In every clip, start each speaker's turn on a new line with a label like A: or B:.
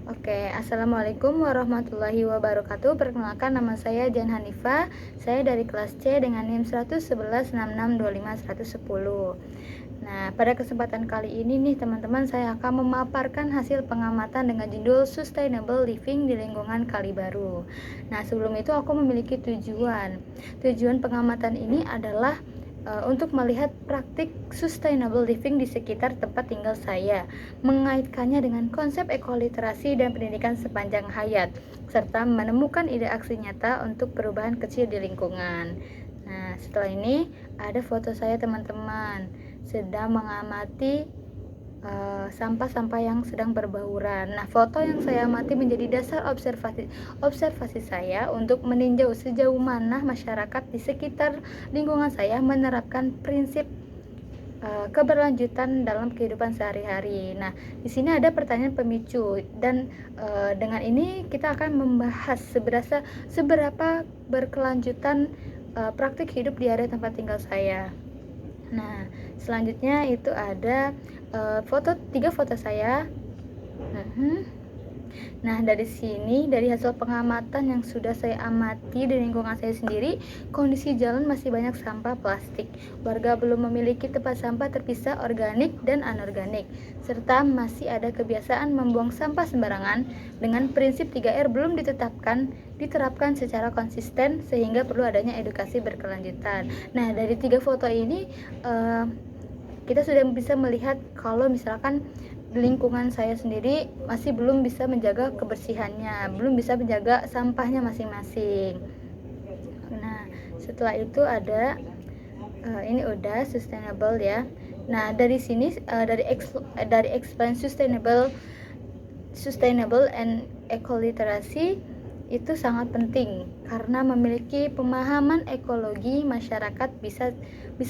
A: Oke, Assalamualaikum warahmatullahi wabarakatuh. Perkenalkan, nama saya Jan Hanifah. Saya dari kelas C dengan NIM 111662510. Nah, pada kesempatan kali ini nih teman-teman, saya akan memaparkan hasil pengamatan dengan judul Sustainable Living di Lingkungan Kalibaru. Nah, sebelum itu aku memiliki tujuan. Tujuan pengamatan ini adalah untuk melihat praktik sustainable living di sekitar tempat tinggal saya, mengaitkannya dengan konsep ekoliterasi dan pendidikan sepanjang hayat, serta menemukan ide aksi nyata untuk perubahan kecil di lingkungan. Nah, setelah ini ada foto saya teman-teman sedang mengamati sampah-sampah yang sedang berbauran. Nah, foto yang saya amati menjadi dasar observasi saya untuk meninjau sejauh mana masyarakat di sekitar lingkungan saya menerapkan prinsip keberlanjutan dalam kehidupan sehari-hari. Nah, di sini ada pertanyaan pemicu dan dengan ini kita akan membahas seberapa berkelanjutan praktik hidup di area tempat tinggal saya. Nah, selanjutnya itu ada tiga foto saya. Nah, dari sini, dari hasil pengamatan yang sudah saya amati di lingkungan saya sendiri, kondisi jalan masih banyak sampah plastik. Warga belum memiliki tempat sampah terpisah organik dan anorganik, serta masih ada kebiasaan membuang sampah sembarangan dengan prinsip 3R belum diterapkan secara konsisten, sehingga perlu adanya edukasi berkelanjutan. Nah, dari tiga foto ini kita sudah bisa melihat kalau misalkan lingkungan saya sendiri masih belum bisa menjaga kebersihannya, belum bisa menjaga sampahnya masing-masing. Nah, setelah itu ada ini udah sustainable ya. Nah, dari sini dari explain sustainable and ekoliterasi itu sangat penting karena memiliki pemahaman ekologi, masyarakat bisa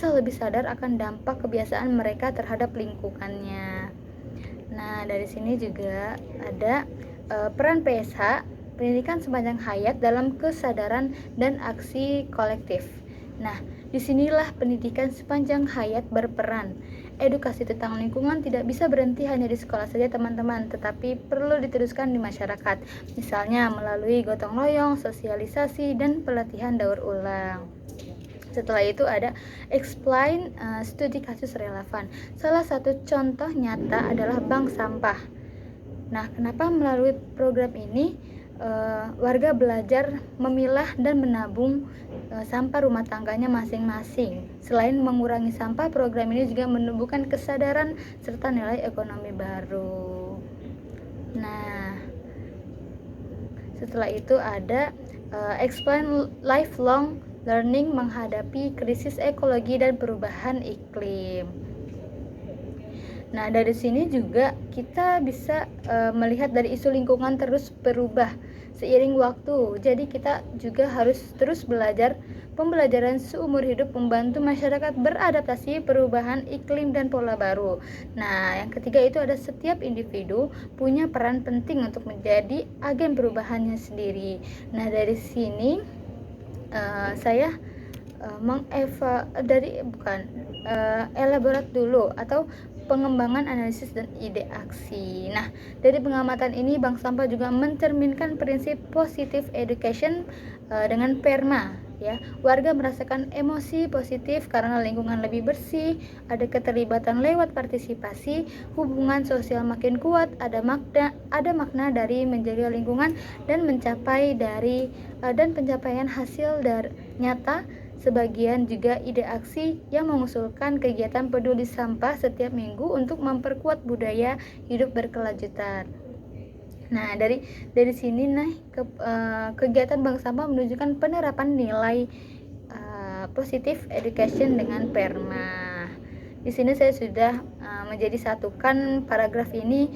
A: lebih sadar akan dampak kebiasaan mereka terhadap lingkungannya. Nah, dari sini juga ada peran PSH, pendidikan sepanjang hayat dalam kesadaran dan aksi kolektif. Nah, disinilah pendidikan sepanjang hayat berperan. Edukasi tentang lingkungan tidak bisa berhenti hanya di sekolah saja teman-teman, tetapi perlu diteruskan di masyarakat, misalnya melalui gotong royong, sosialisasi, dan pelatihan daur ulang. Setelah itu ada explain studi kasus relevan. Salah satu contoh nyata adalah bank sampah. Nah, kenapa melalui program ini warga belajar memilah dan menabung sampah rumah tangganya masing-masing. Selain mengurangi sampah, program ini juga menumbuhkan kesadaran serta nilai ekonomi baru. Nah, setelah itu ada explain lifelong learning menghadapi krisis ekologi dan perubahan iklim. Nah, dari sini juga kita bisa melihat dari isu lingkungan terus berubah seiring waktu. Jadi kita juga harus terus belajar. Pembelajaran seumur hidup membantu masyarakat beradaptasi perubahan iklim dan pola baru. Nah, yang ketiga itu ada setiap individu punya peran penting untuk menjadi agen perubahannya sendiri. Nah, dari sini saya elaborat dulu atau pengembangan analisis dan ide aksi. Nah, dari pengamatan ini bank sampah juga mencerminkan prinsip positive education dengan PERMA ya. Warga merasakan emosi positif karena lingkungan lebih bersih, ada keterlibatan lewat partisipasi, hubungan sosial makin kuat, ada makna dari menjaga lingkungan dan pencapaian hasil nyata. Sebagian juga ide aksi yang mengusulkan kegiatan peduli sampah setiap minggu untuk memperkuat budaya hidup berkelanjutan. Nah, dari sini kegiatan bank sampah menunjukkan penerapan nilai positif education dengan PERMA. Di sini saya sudah menjadi satukan paragraf ini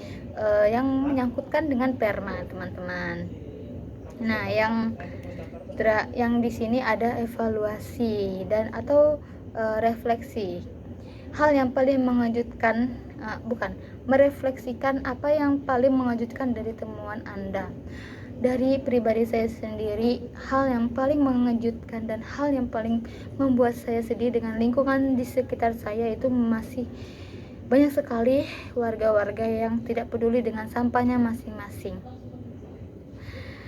A: yang menyangkutkan dengan PERMA, teman-teman. Nah, yang di sini ada evaluasi dan atau refleksi. Hal yang paling mengejutkan merefleksikan apa yang paling mengejutkan dari temuan Anda. Dari pribadi saya sendiri, hal yang paling mengejutkan dan hal yang paling membuat saya sedih dengan lingkungan di sekitar saya itu masih banyak sekali warga-warga yang tidak peduli dengan sampahnya masing-masing.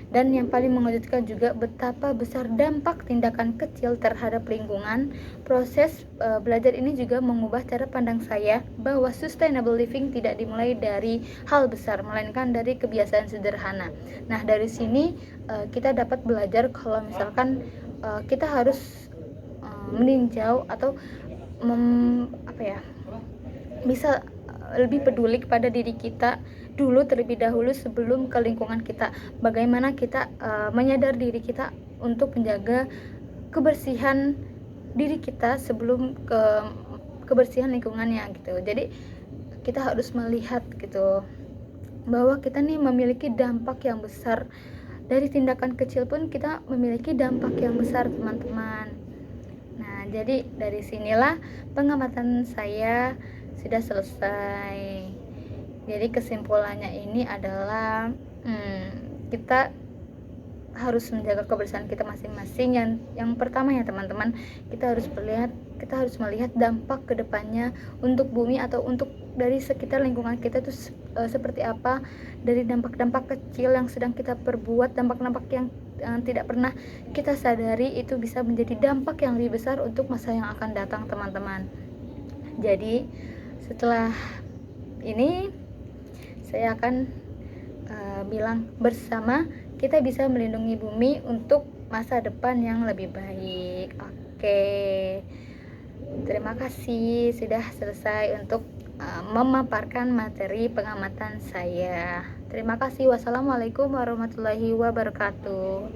A: Dan yang paling mengejutkan juga betapa besar dampak tindakan kecil terhadap lingkungan. Proses belajar ini juga mengubah cara pandang saya bahwa sustainable living tidak dimulai dari hal besar, melainkan dari kebiasaan sederhana. Nah, dari sini kita dapat belajar kalau misalkan kita harus meninjau atau bisa lebih peduli kepada diri kita dulu terlebih dahulu sebelum ke lingkungan kita. Bagaimana kita menyadar diri kita untuk menjaga kebersihan diri kita sebelum ke kebersihan lingkungannya gitu. Jadi kita harus melihat gitu bahwa kita nih memiliki dampak yang besar. Dari tindakan kecil pun kita memiliki dampak yang besar, teman-teman. Nah, jadi dari sinilah pengamatan saya sudah selesai. Jadi kesimpulannya ini adalah kita harus menjaga kebersihan kita masing-masing. Yang pertama ya teman-teman, kita harus melihat dampak kedepannya untuk bumi atau untuk dari sekitar lingkungan kita itu seperti apa. Dari dampak-dampak kecil yang sedang kita perbuat, dampak-dampak yang tidak pernah kita sadari itu bisa menjadi dampak yang lebih besar untuk masa yang akan datang, teman-teman. Jadi setelah ini saya akan bilang bersama kita bisa melindungi bumi untuk masa depan yang lebih baik. Oke, terima kasih sudah selesai untuk memaparkan materi pengamatan saya. Terima kasih. Wassalamualaikum warahmatullahi wabarakatuh.